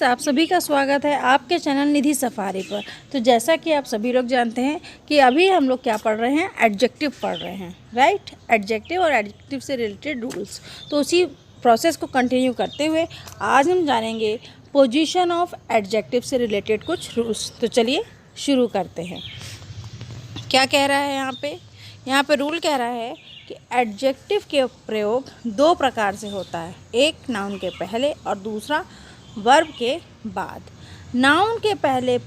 Friends, आप सभी का स्वागत है आपके चैनल निधि सफारी पर। तो जैसा कि आप सभी लोग जानते हैं कि अभी हम लोग क्या पढ़ रहे हैं, एडजेक्टिव पढ़ रहे हैं, राइट। एडजेक्टिव और एडजेक्टिव से रिलेटेड रूल्स। तो उसी प्रोसेस को कंटिन्यू करते हुए आज हम जानेंगे पोजीशन ऑफ एडजेक्टिव से रिलेटेड कुछ रूल्स। तो चलिए शुरू करते हैं। क्या कह रहा है यहाँ पे रूल कह रहा है कि एडजेक्टिव के प्रयोग दो प्रकार से होता है, एक नाउन के पहले और दूसरा वर्ब के बाद। नाउन के पहले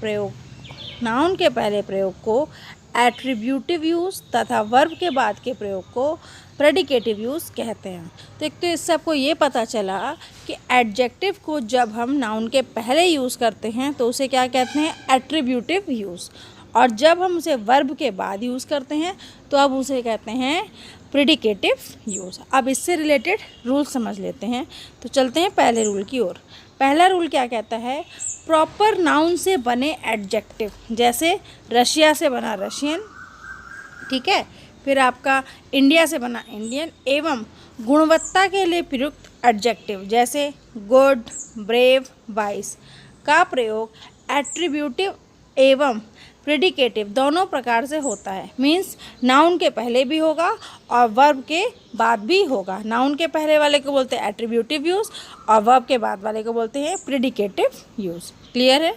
प्रयोग को एट्रीब्यूटिव यूज़ तथा वर्ब के बाद के प्रयोग को प्रेडिकेटिव यूज़ कहते हैं। तो एक तो इससे आपको ये पता चला कि एडजेक्टिव को जब हम नाउन के पहले यूज़ करते हैं तो उसे क्या कहते हैं, एट्रीब्यूटिव यूज़, और जब हम उसे वर्ब के बाद यूज़ करते हैं तो अब उसे कहते हैं प्रेडिकेटिव यूज़। अब इससे रिलेटेड रूल समझ लेते हैं। तो चलते हैं पहले रूल की ओर। पहला रूल क्या कहता है, प्रॉपर नाउन से बने एडजेक्टिव, जैसे रशिया से बना रशियन, ठीक है, फिर आपका इंडिया से बना इंडियन, एवं गुणवत्ता के लिए प्रयुक्त एडजेक्टिव जैसे गुड, ब्रेव, वाइस का प्रयोग एट्रीब्यूटिव एवं प्रेडिकेटिव दोनों प्रकार से होता है। मीन्स नाउन के पहले भी होगा और वर्ब के बाद भी होगा। नाउन के पहले वाले को बोलते हैं एट्रीब्यूटिव यूज़ और वर्ब के बाद वाले को बोलते हैं प्रेडिकेटिव यूज़। क्लियर है?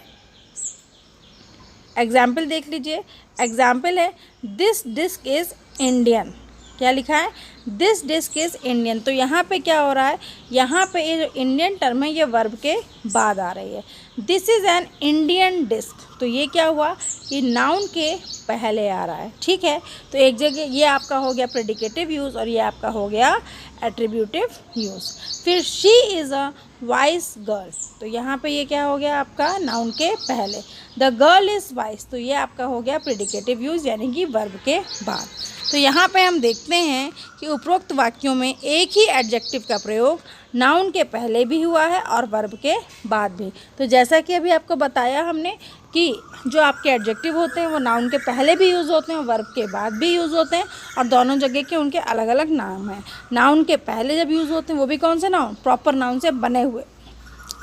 एग्जाम्पल देख लीजिए। एग्जाम्पल है दिस डिस्क इज़ इंडियन। क्या लिखा है, दिस डिस्क इज़ इंडियन। तो यहाँ पे क्या हो रहा है, यहाँ पे ये जो इंडियन टर्म है ये वर्ब के बाद आ रही है। This is an Indian disc, तो ये क्या हुआ, ये नाउन के पहले आ रहा है, ठीक है। तो एक जगह ये आपका हो गया प्रेडिकेटिव यूज़ और ये आपका हो गया एट्रीब्यूटिव यूज़। फिर she is a vice girl, तो यहाँ पे ये क्या हो गया आपका नाउन के पहले। द गर्ल इज़ वाइस, तो ये आपका हो गया प्रेडिकेटिव यूज़ यानी कि वर्ब के बाद। तो यहाँ पे हम देखते हैं कि उपरोक्त वाक्यों में एक ही एडजेक्टिव का प्रयोग नाउन के पहले भी हुआ है और वर्ब के बाद भी। तो जैसा कि अभी आपको बताया हमने कि जो आपके एडजेक्टिव होते हैं वो नाउन के पहले भी यूज़ होते हैं, वर्ब के बाद भी यूज़ होते हैं, और दोनों जगह के उनके अलग अलग नाम हैं। नाउन के पहले जब यूज़ होते हैं वो भी कौन से नाउन, प्रॉपर नाउन से बने हुए,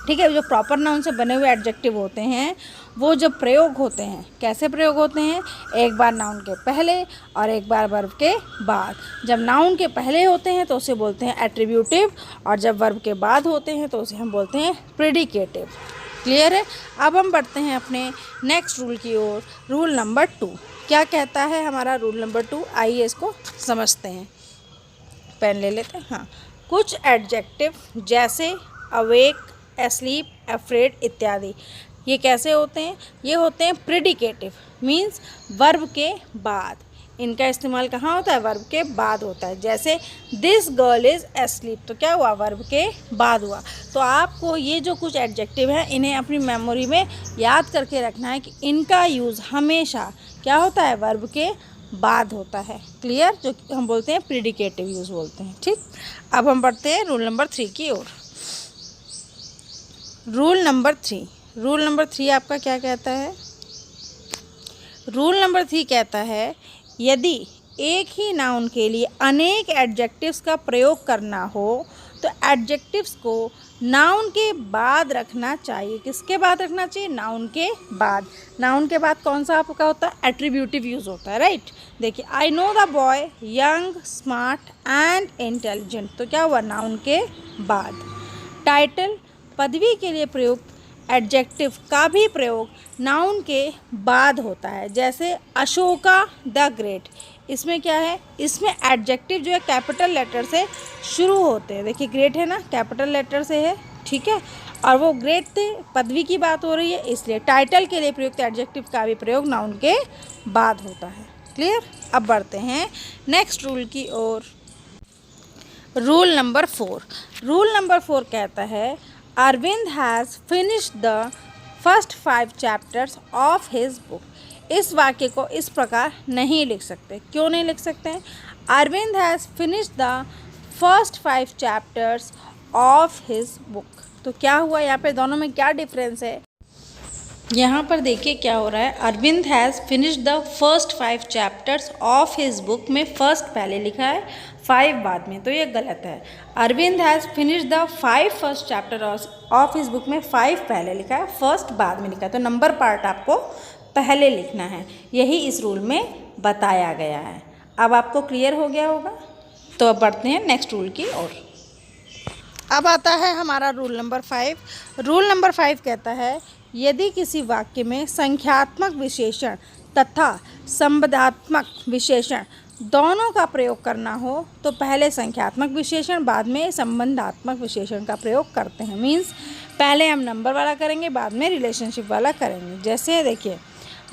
ठीक है। जो प्रॉपर नाउन से बने हुए एडजेक्टिव होते हैं वो जब प्रयोग होते हैं, कैसे प्रयोग होते हैं, एक बार नाउन के पहले और एक बार वर्ब के बाद। जब नाउन के पहले होते हैं तो उसे बोलते हैं एट्रीब्यूटिव, और जब वर्ब के बाद होते हैं तो उसे हम बोलते हैं प्रेडिकेटिव। क्लियर है? अब हम बढ़ते हैं अपने नेक्स्ट रूल की ओर। रूल नंबर 2 क्या कहता है हमारा रूल नंबर 2, आइए इसको समझते हैं। पेन ले लेते हैं। हाँ, कुछ एडजेक्टिव जैसे अवेक, एस्लीप, अफ्रेड इत्यादि ये कैसे होते हैं, ये होते हैं प्रेडिकेटिव, मीन्स वर्ब के बाद। इनका इस्तेमाल कहाँ होता है, वर्ब के बाद होता है। जैसे दिस गर्ल इज़ एस्लीप, तो क्या हुआ, वर्ब के बाद हुआ। तो आपको ये जो कुछ एडजेक्टिव हैं इन्हें अपनी मेमोरी में याद करके रखना है कि इनका यूज़ हमेशा क्या होता है, वर्ब के बाद होता है। क्लियर? जो हम बोलते हैं प्रेडिकेटिव यूज़ बोलते हैं, ठीक। अब हम बढ़ते हैं रूल नंबर 3 की ओर। रूल नंबर 3 आपका क्या कहता है, रूल नंबर 3 कहता है यदि एक ही नाउन के लिए अनेक एडजेक्टिव्स का प्रयोग करना हो तो एडजेक्टिव्स को नाउन के बाद रखना चाहिए। किसके बाद रखना चाहिए, नाउन के बाद। नाउन के बाद कौन सा आपका होता है, एट्रीब्यूटिव यूज़ होता है, राइट। देखिए, I know the boy young, smart and intelligent, तो क्या हुआ, नाउन के बाद। टाइटल, पदवी के लिए प्रयुक्त एडजेक्टिव का भी प्रयोग नाउन के बाद होता है। जैसे अशोका द ग्रेट, इसमें क्या है, इसमें एडजेक्टिव जो है कैपिटल लेटर से शुरू होते हैं। देखिए ग्रेट है ना, कैपिटल लेटर से है, ठीक है, और वो ग्रेट थे, पदवी की बात हो रही है, इसलिए टाइटल के लिए प्रयुक्त एडजेक्टिव का भी प्रयोग नाउन के बाद होता है। क्लियर? अब बढ़ते हैं नेक्स्ट रूल की ओर। रूल नंबर 4 कहता है Arvind has finished the first 5 chapters of his book. इस वाक्य को इस प्रकार नहीं लिख सकते। क्यों नहीं लिख सकते हैं, Arvind has finished the first 5 chapters of his book. तो क्या हुआ यहाँ पे, दोनों में क्या डिफरेंस है, यहाँ पर देखिए क्या हो रहा है, Arvind has finished the first 5 chapters of his book में फर्स्ट पहले लिखा है, 5 बाद में, तो ये गलत है। Arvind has finished the 5 first chapter of his book में 5 पहले लिखा है, फर्स्ट बाद में लिखा है, तो नंबर पार्ट आपको पहले लिखना है, यही इस रूल में बताया गया है। अब आपको क्लियर हो गया होगा, तो अब बढ़ते हैं नेक्स्ट रूल की ओर। अब आता है हमारा रूल नंबर 5। रूल नंबर 5 कहता है, यदि किसी वाक्य में संख्यात्मक विशेषण तथा संबंधात्मक विशेषण दोनों का प्रयोग करना हो तो पहले संख्यात्मक विशेषण बाद में संबंधात्मक विशेषण का प्रयोग करते हैं। मीन्स पहले हम नंबर वाला करेंगे, बाद में रिलेशनशिप वाला करेंगे। जैसे देखिए,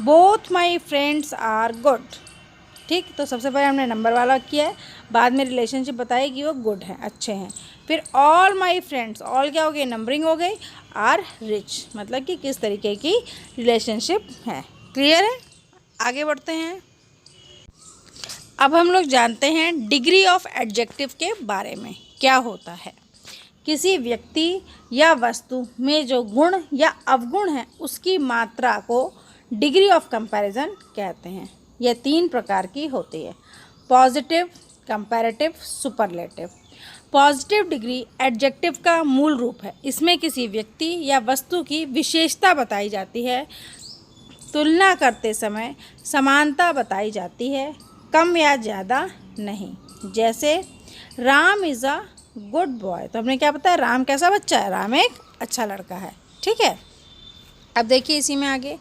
both my friends are good, ठीक, तो सबसे पहले हमने नंबर वाला किया है, बाद में रिलेशनशिप बताई कि वो गुड हैं, अच्छे हैं। फिर ऑल माई फ्रेंड्स, ऑल क्या हो गई, नंबरिंग हो गई, आर रिच, मतलब कि किस तरीके की रिलेशनशिप है। क्लियर है, आगे बढ़ते हैं। अब हम लोग जानते हैं डिग्री ऑफ एडजेक्टिव के बारे में। क्या होता है, किसी व्यक्ति या वस्तु में जो गुण या अवगुण है उसकी मात्रा को डिग्री ऑफ कंपैरिजन कहते हैं। यह 3 प्रकार की होती है, positive, comparative, superlative. Positive degree adjective का मूल रूप है। इसमें किसी व्यक्ति या वस्तु की विशेषता बताई जाती है, तुलना करते समय समानता बताई जाती है, कम या ज़्यादा नहीं। जैसे Ram is a good boy, तो हमने क्या बताया, राम कैसा बच्चा है, राम एक अच्छा लड़का है, ठीक है। अब देखिए इसी में आगे,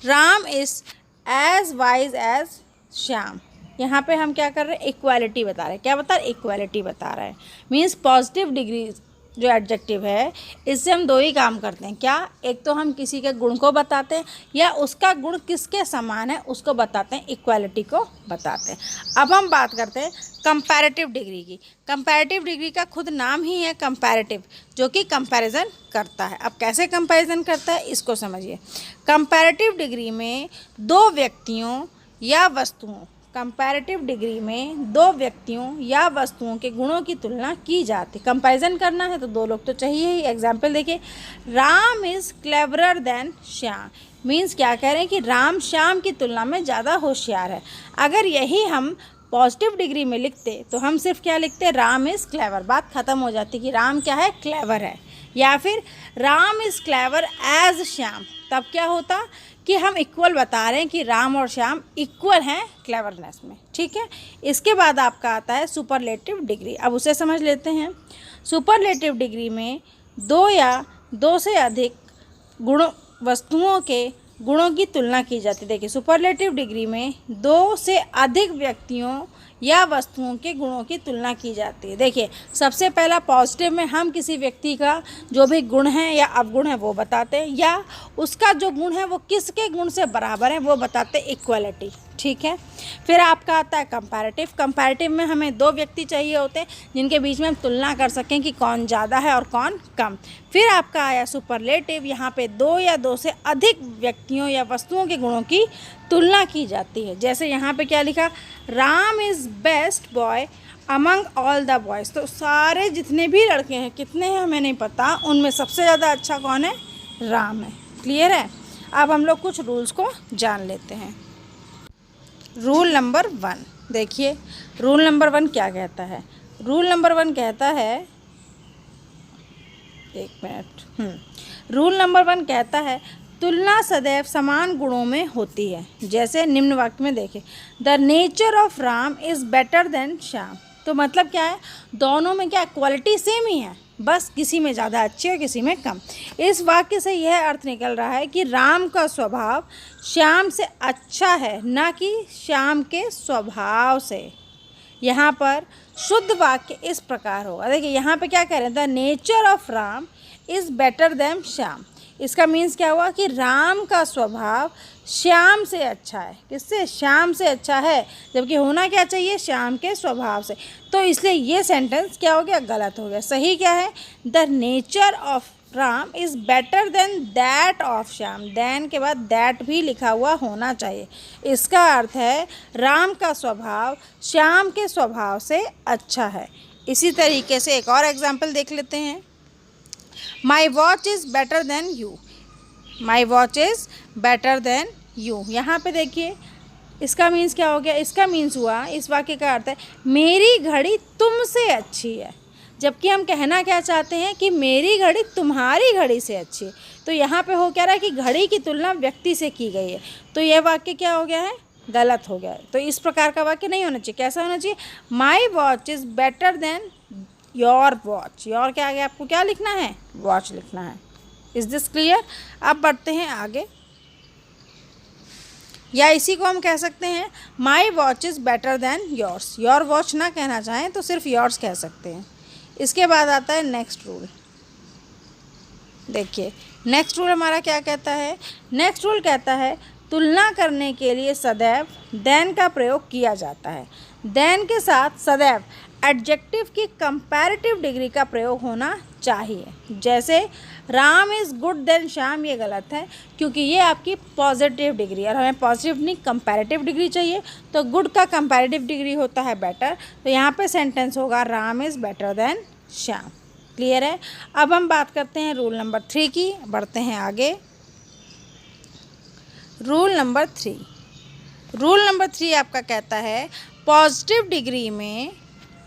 Ram is as wise as Shyam. यहाँ पे हम क्या कर रहे हैं, इक्वालिटी बता रहे हैं। क्या बता रहे हैं, इक्वालिटी बता रहे हैं। मीन्स पॉजिटिव डिग्री जो एडजेक्टिव है, इससे हम 2 ही काम करते हैं। क्या, एक तो हम किसी के गुण को बताते हैं या उसका गुण किसके समान है उसको बताते हैं, इक्वालिटी को बताते हैं। अब हम बात करते हैं कंपैरेटिव डिग्री की। कंपैरेटिव डिग्री का खुद नाम ही है कंपैरेटिव, जो कि कंपैरिजन करता है। अब कैसे कंपैरिजन करता है इसको समझिए। कंपैरेटिव डिग्री में 2 व्यक्तियों या वस्तुओं, कंपैरेटिव डिग्री में 2 व्यक्तियों या वस्तुओं के गुणों की तुलना की जाती। कंपैरिजन करना है तो 2 लोग तो चाहिए ही। एग्जाम्पल देखिए, Ram is cleverer than Shyam. Means क्या कह रहे हैं कि राम श्याम की तुलना में ज़्यादा होशियार है। अगर यही हम पॉजिटिव डिग्री में लिखते तो हम सिर्फ क्या लिखते, राम इज़ क्लेवर, बात ख़त्म हो जाती कि राम क्या है, क्लेवर है। या फिर Ram is clever as Shyam, तब क्या होता कि हम इक्वल बता रहे हैं कि राम और श्याम इक्वल हैं क्लेवरनेस में, ठीक है। इसके बाद आपका आता है सुपरलेटिव डिग्री। अब उसे समझ लेते हैं। सुपरलेटिव डिग्री में 2 या 2 से अधिक गुणों वस्तुओं के गुणों की तुलना की जाती है। देखिए, सुपरलेटिव डिग्री में 2 से अधिक व्यक्तियों या वस्तुओं के गुणों की तुलना की जाती है। देखिए, सबसे पहला पॉजिटिव में हम किसी व्यक्ति का जो भी गुण है या अवगुण है वो बताते हैं, या उसका जो गुण है वो किसके गुण से बराबर है वो बताते हैं, इक्वलिटी, ठीक है। फिर आपका आता है कंपैरेटिव। कंपैरेटिव में हमें 2 व्यक्ति चाहिए होते हैं जिनके बीच में हम तुलना कर सकें कि कौन ज़्यादा है और कौन कम। फिर आपका आया सुपरलेटिव। यहाँ पे 2 या 2 से अधिक व्यक्तियों या वस्तुओं के गुणों की तुलना की जाती है। जैसे यहाँ पे क्या लिखा, Ram is best boy among all the boys. तो सारे जितने भी लड़के हैं, कितने हैं हमें नहीं पता, उनमें सबसे ज़्यादा अच्छा कौन है, राम है। क्लियर है। अब हम लोग कुछ रूल्स को जान लेते हैं। रूल नंबर 1 देखिए, रूल नंबर 1 क्या कहता है। रूल नंबर 1 कहता है, एक मिनट, रूल नंबर 1 कहता है तुलना सदैव समान गुणों में होती है। जैसे निम्न वाक्य में देखें, the nature of Ram is better then Shyam. तो मतलब क्या है, दोनों में क्या क्वालिटी सेम ही है, बस किसी में ज़्यादा अच्छी और किसी में कम। इस वाक्य से यह अर्थ निकल रहा है कि राम का स्वभाव श्याम से अच्छा है, ना कि श्याम के स्वभाव से। यहाँ पर शुद्ध वाक्य इस प्रकार होगा। देखिए, यहाँ पे क्या कह रहे हैं, the nature of Ram is better then Shyam. इसका मीन्स क्या हुआ कि राम का स्वभाव श्याम से अच्छा है। किससे, श्याम से अच्छा है, जबकि होना क्या चाहिए, श्याम के स्वभाव से। तो इसलिए ये सेंटेंस क्या हो गया, गलत हो गया। सही क्या है, the nature of Ram is better than that of Shyam. Than के बाद दैट भी लिखा हुआ होना चाहिए। इसका अर्थ है राम का स्वभाव श्याम के स्वभाव से अच्छा है। इसी तरीके से एक और एग्जाम्पल देख लेते हैं। My watch is better then you. My watch is better then you. यहाँ पे देखिए इसका मीन्स क्या हो गया, इसका मीन्स हुआ, इस वाक्य का अर्थ है मेरी घड़ी तुमसे अच्छी है, जबकि हम कहना क्या चाहते हैं कि मेरी घड़ी तुम्हारी घड़ी से अच्छी है। तो यहाँ पे हो क्या रहा है कि घड़ी की तुलना व्यक्ति से की गई है, तो यह वाक्य क्या हो गया है, गलत हो गया है। तो इस प्रकार का वाक्य नहीं होना चाहिए। कैसा होना चाहिए, my watch is better then your watch. Your क्या आगे आपको क्या लिखना है, वॉच लिखना है। Is this clear. अब बढ़ते हैं आगे, या इसी को हम कह सकते हैं my watch is better then yours. Your watch ना कहना चाहें तो सिर्फ योर्स कह सकते हैं। इसके बाद आता है नेक्स्ट रूल। देखिए नेक्स्ट रूल हमारा क्या कहता है, नेक्स्ट रूल कहता है तुलना करने के लिए सदैव देन का प्रयोग किया जाता है। देन के साथ सदैव एडजेक्टिव की कंपैरेटिव डिग्री का प्रयोग होना चाहिए। जैसे Ram is good than Shyam, ये गलत है क्योंकि ये आपकी पॉजिटिव डिग्री, और हमें पॉजिटिव नहीं कंपैरेटिव डिग्री चाहिए, तो गुड का कंपैरेटिव डिग्री होता है बेटर। तो यहाँ पे सेंटेंस होगा Ram is better then Shyam. Clear है। अब हम बात करते हैं रूल नंबर 3 की, बढ़ते हैं आगे। रूल नंबर 3, रूल नंबर 3 आपका कहता है पॉजिटिव डिग्री में,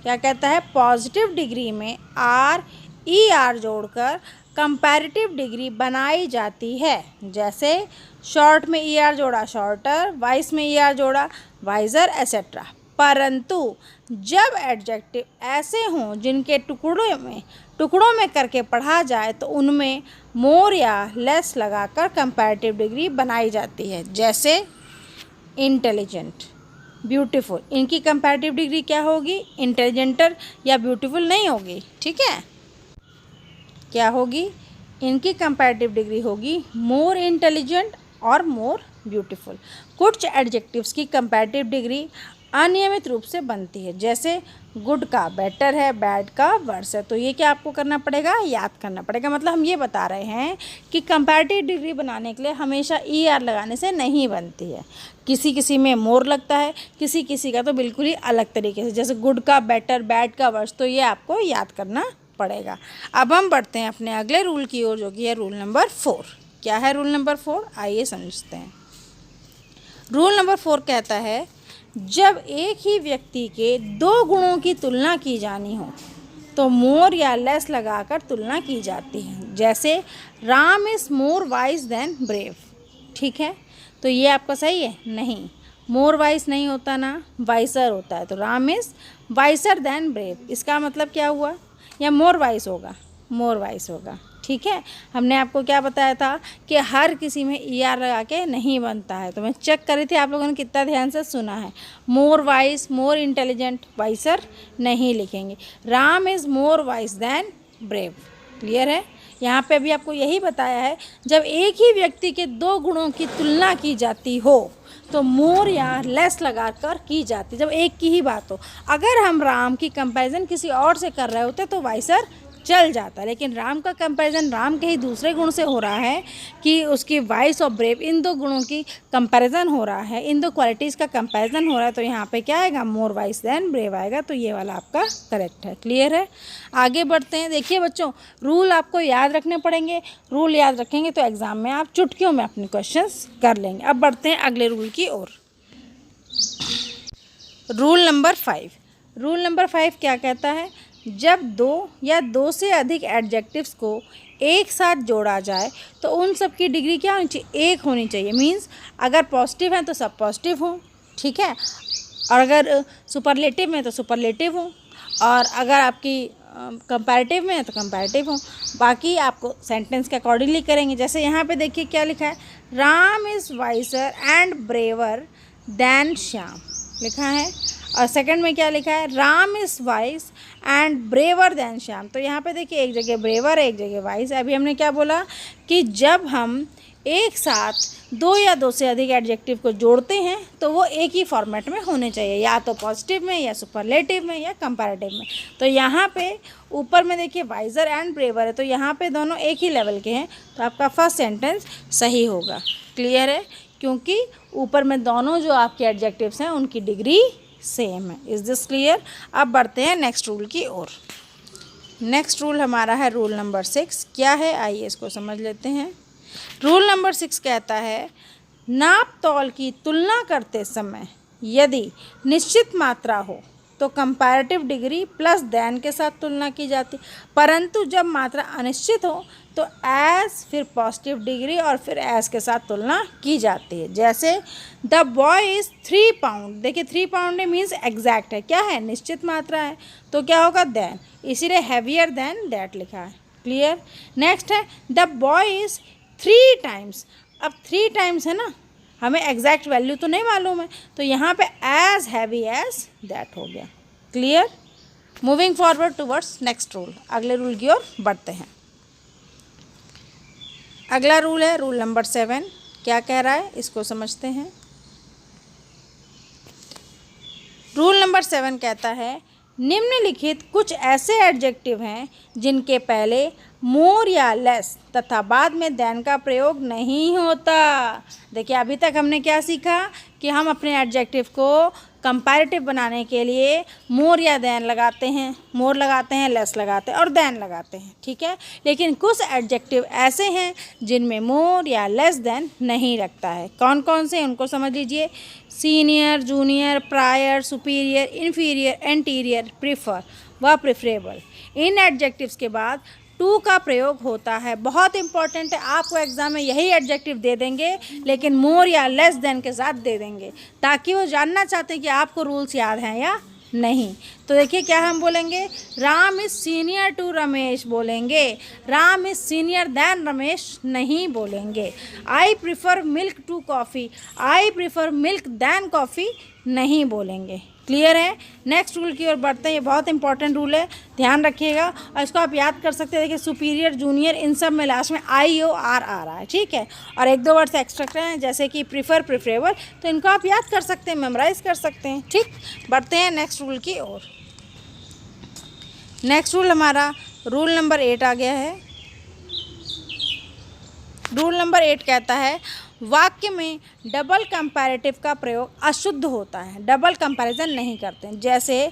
क्या कहता है, पॉजिटिव डिग्री में आर ई आर जोड़कर कंपैरेटिव डिग्री बनाई जाती है। जैसे शॉर्ट में ई आर जोड़ा शॉर्टर, वाइस में ई आर जोड़ा वाइजर, एसेट्रा। परंतु जब एडजेक्टिव ऐसे हों जिनके टुकड़ों में करके पढ़ा जाए तो उनमें मोर या लेस लगाकर कंपैरेटिव डिग्री बनाई जाती है। जैसे इंटेलिजेंट, ब्यूटीफुल, इनकी कंपैरेटिव डिग्री क्या होगी, इंटेलिजेंटर या ब्यूटीफुल नहीं होगी, ठीक है। क्या होगी, इनकी कंपैरेटिव डिग्री होगी मोर इंटेलिजेंट और मोर ब्यूटीफुल। कुछ एडजेक्टिव्स की कंपैरेटिव डिग्री अनियमित रूप से बनती है। जैसे गुड का बेटर है, बैड का वर्स है। तो ये क्या आपको करना पड़ेगा, याद करना पड़ेगा। मतलब हम ये बता रहे हैं कि कंपैरेटिव डिग्री बनाने के लिए हमेशा ई आर लगाने से नहीं बनती है। किसी किसी में मोर लगता है, किसी किसी का तो बिल्कुल ही अलग तरीके से, जैसे गुड का बेटर, बैड का वर्स। तो ये आपको याद करना पड़ेगा। अब हम बढ़ते हैं अपने अगले रूल की ओर, जो कि है रूल नंबर 4। क्या है रूल नंबर 4, आइए समझते हैं। रूल नंबर 4 कहता है जब एक ही व्यक्ति के 2 गुणों की तुलना की जानी हो तो मोर या लेस लगाकर तुलना की जाती है। जैसे Ram is more wise than brave, ठीक है। तो ये आपका सही है, नहीं, मोर वाइज नहीं होता ना, वाइसर होता है। तो राम इज़ वाइसर देन ब्रेव, इसका मतलब क्या हुआ, या मोर वाइज होगा, मोर वाइज होगा, ठीक है। हमने आपको क्या बताया था कि हर किसी में ई आर लगा के नहीं बनता है। तो मैं चेक करी थी, आप लोगों ने कितना ध्यान से सुना है। More wise, more intelligent, wiser नहीं लिखेंगे। Ram is more wise than brave, clear है। यहाँ पे भी आपको यही बताया है, जब एक ही व्यक्ति के 2 गुणों की तुलना की जाती हो तो मोर या लेस लगाकर की जाती, जब एक की ही बात हो। अगर हम राम की कंपैरिजन किसी और से कर रहे होते तो वाइसर चल जाता, लेकिन राम का कंपैरिजन राम के ही दूसरे गुण से हो रहा है कि उसकी वाइस और ब्रेव, इन 2 गुणों की कंपैरिजन हो रहा है, इन 2 क्वालिटीज़ का कंपैरिजन हो रहा है। तो यहाँ पे क्या आएगा, मोर वाइस देन ब्रेव आएगा। तो ये वाला आपका करेक्ट है, क्लियर है। आगे बढ़ते हैं। देखिए बच्चों, रूल आपको याद रखने पड़ेंगे। रूल याद रखेंगे तो एग्ज़ाम में आप चुटकियों में अपने क्वेश्चंस कर लेंगे। अब बढ़ते हैं अगले रूल की ओर। Rule number 5। रूल नंबर 5 क्या कहता है, जब 2 या 2 से अधिक एडजेक्टिव्स को एक साथ जोड़ा जाए तो उन सब की डिग्री क्या होनी चाहिए, 1 होनी चाहिए। मीन्स अगर पॉजिटिव हैं तो सब पॉजिटिव हों, ठीक है, और अगर सुपरलेटिव में तो सुपरलेटिव हों, और अगर आपकी कंपैरेटिव में है तो कंपैरेटिव हों। बाकी आपको सेंटेंस के अकॉर्डिंगली करेंगे। जैसे यहाँ पे देखिए क्या लिखा है, Ram is wiser and braver than Shyam लिखा है, और सेकंड में क्या लिखा है, Ram is wise and braver than Shyam. तो यहाँ पे देखिए एक जगह ब्रेवर है, एक जगह वाइस। अभी हमने क्या बोला कि जब हम एक साथ 2 या 2 से अधिक एडजेक्टिव को जोड़ते हैं तो वो एक ही फॉर्मेट में होने चाहिए, या तो पॉजिटिव में, या सुपरलेटिव में, या कंपैरेटिव में। तो यहाँ पे ऊपर में देखिए वाइजर एंड ब्रेवर है, तो यहाँ पे दोनों एक ही लेवल के हैं। तो आपका फर्स्ट सेंटेंस सही होगा, क्लियर है, क्योंकि ऊपर में दोनों जो आपके एडजेक्टिव्स हैं उनकी डिग्री सेम है। Is this clear. अब बढ़ते हैं नेक्स्ट रूल की ओर। नेक्स्ट रूल हमारा है रूल नंबर 6। क्या है, आइए इसको समझ लेते हैं। रूल नंबर 6 कहता है नाप तौल की तुलना करते समय यदि निश्चित मात्रा हो तो कंपैरेटिव डिग्री प्लस देन के साथ तुलना की जाती, परंतु जब मात्रा अनिश्चित हो तो एज फिर पॉजिटिव डिग्री और फिर एज के साथ तुलना की जाती है। जैसे द बॉय इज़ 3 पाउंड, देखिए 3 पाउंड मीन्स एग्जैक्ट है, क्या है, निश्चित मात्रा है, तो क्या होगा देन, इसीलिए हैवियर देन दैट लिखा है। क्लियर। नेक्स्ट है द बॉय इज़ 3 टाइम्स, अब 3 टाइम्स है ना, हमें एग्जैक्ट वैल्यू तो नहीं मालूम है, तो यहाँ पे एज हैवी एज दैट हो गया। Clear. Moving forward towards next rule, अगले रूल की ओर बढ़ते हैं। अगला रूल है रूल नंबर 7, क्या कह रहा है इसको समझते हैं। रूल नंबर 7 कहता है निम्नलिखित कुछ ऐसे एडजेक्टिव हैं जिनके पहले मोर या लेस तथा बाद में देन का प्रयोग नहीं होता। देखिए अभी तक हमने क्या सीखा कि हम अपने एडजेक्टिव को कंपैरेटिव बनाने के लिए मोर या देन लगाते हैं, मोर लगाते हैं, लेस लगाते हैं और देन लगाते हैं, ठीक है। लेकिन कुछ एडजेक्टिव ऐसे हैं जिनमें मोर या लेस देन नहीं लगता है। कौन कौन से उनको समझ लीजिए। Senior, junior, prior, superior, inferior, anterior, prefer व प्रेफरेबल, इन एडजेक्टिव्स के बाद टू का प्रयोग होता है। बहुत इंपॉर्टेंट है, आपको एग्जाम में यही एडजेक्टिव दे देंगे लेकिन मोर या लेस देन के साथ दे देंगे, ताकि वो जानना चाहते हैं कि आपको रूल्स याद हैं या नहीं। तो देखिए क्या हम बोलेंगे, Ram is senior to Ramesh बोलेंगे, Ram is senior than Ramesh नहीं बोलेंगे। I prefer milk to coffee, I prefer milk than coffee नहीं बोलेंगे। क्लियर है। नेक्स्ट रूल की ओर बढ़ते हैं, ये बहुत इंपॉर्टेंट रूल है, ध्यान रखिएगा और इसको आप याद कर सकते हैं। देखिए सुपीरियर, जूनियर, इन सब में लास्ट में आई ओ आर आ रहा है, ठीक है, और 1-2 वर्ड एक्स्ट्रा हैं जैसे कि प्रीफर, प्रेफरेबल, तो इनको आप याद कर सकते हैं, मेमोराइज कर सकते हैं, ठीक। बढ़ते हैं नेक्स्ट रूल की ओर। नेक्स्ट रूल हमारा रूल नंबर 8 आ गया है। रूल नंबर 8 कहता है वाक्य में डबल कंपैरेटिव का प्रयोग अशुद्ध होता है, डबल कंपैरिजन नहीं करते हैं। जैसे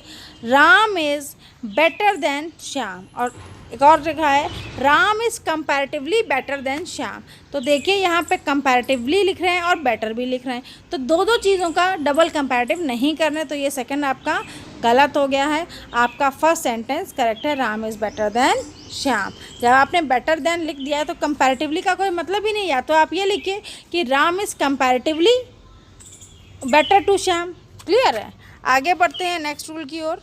Ram is better then Shyam, और एक और लिखा है Ram is comparatively better than Shyam. तो देखिए यहाँ पे कंपैरेटिवली लिख रहे हैं और बेटर भी लिख रहे हैं, तो दो चीज़ों का डबल कंपैरेटिव नहीं करने, तो ये सेकंड आपका गलत हो गया है। आपका फर्स्ट सेंटेंस करेक्ट है, Ram is better then Shyam. जब आपने बेटर देन लिख दिया है तो कंपैरेटिवली का कोई मतलब ही नहीं, या तो आप ये लिखिए कि Ram is comparatively better to Shyam. Clear है। आगे बढ़ते हैं नेक्स्ट रूल की ओर।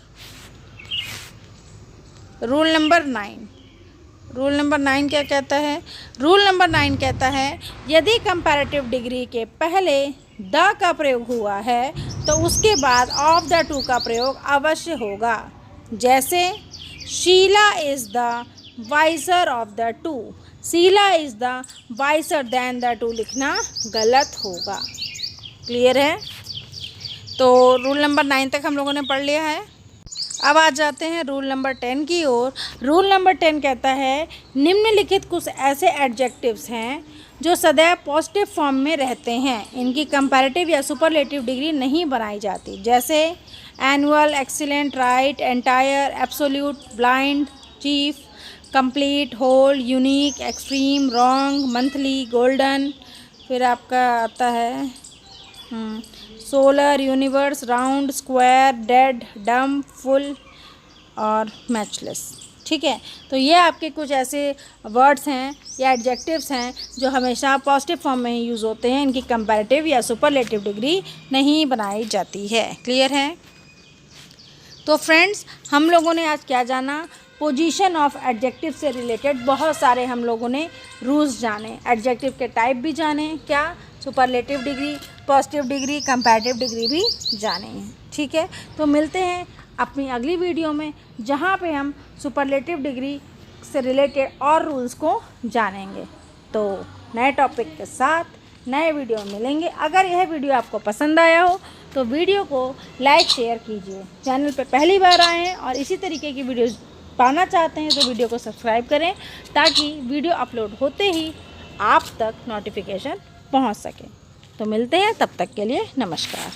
रूल नंबर 9, रूल नंबर 9 क्या कहता है। रूल नंबर 9 कहता है यदि कंपैरेटिव डिग्री के पहले द का प्रयोग हुआ है तो उसके बाद ऑफ द टू का प्रयोग अवश्य होगा। जैसे Sheela is the wiser of the two, Sheela is the wiser than the two लिखना गलत होगा। क्लियर है। तो रूल नंबर 9 तक हम लोगों ने पढ़ लिया है। अब आ जाते हैं रूल नंबर 10 की ओर। रूल नंबर 10 कहता है निम्नलिखित कुछ ऐसे एडजेक्टिव्स हैं जो सदैव पॉजिटिव फॉर्म में रहते हैं, इनकी कंपैरेटिव या सुपरलेटिव डिग्री नहीं बनाई जाती। जैसे annual, excellent, right, entire, absolute, blind, chief, complete, whole, unique, extreme, wrong, monthly, golden, फिर आपका आता है solar, universe, round, square, dead, dumb, full और मैचलेस। ठीक है, तो ये आपके कुछ ऐसे वर्ड्स हैं या एडजेक्टिव्स हैं जो हमेशा पॉजिटिव फॉर्म में ही यूज़ होते हैं, इनकी कंपैरेटिव या सुपरलेटिव डिग्री नहीं बनाई जाती है। क्लियर है। तो फ्रेंड्स, हम लोगों ने आज क्या जाना, पोजीशन ऑफ एडजेक्टिव से रिलेटेड बहुत सारे हम लोगों ने रूल्स जाने, एडजेक्टिव के टाइप भी जाने, क्या superlative degree, positive degree, comparative degree भी जाने हैं। ठीक है, तो मिलते हैं अपनी अगली वीडियो में जहाँ पे हम सुपरलेटिव डिग्री से रिलेटेड और रूल्स को जानेंगे। तो नए टॉपिक के साथ नए वीडियो मिलेंगे। अगर यह वीडियो आपको पसंद आया हो तो वीडियो को लाइक शेयर कीजिए। चैनल पे पहली बार आए हैं और इसी तरीके की वीडियोज़ पाना चाहते हैं तो वीडियो को सब्सक्राइब करें ताकि वीडियो अपलोड होते ही आप तक नोटिफिकेशन पहुंच सके। तो मिलते हैं, तब तक के लिए नमस्कार।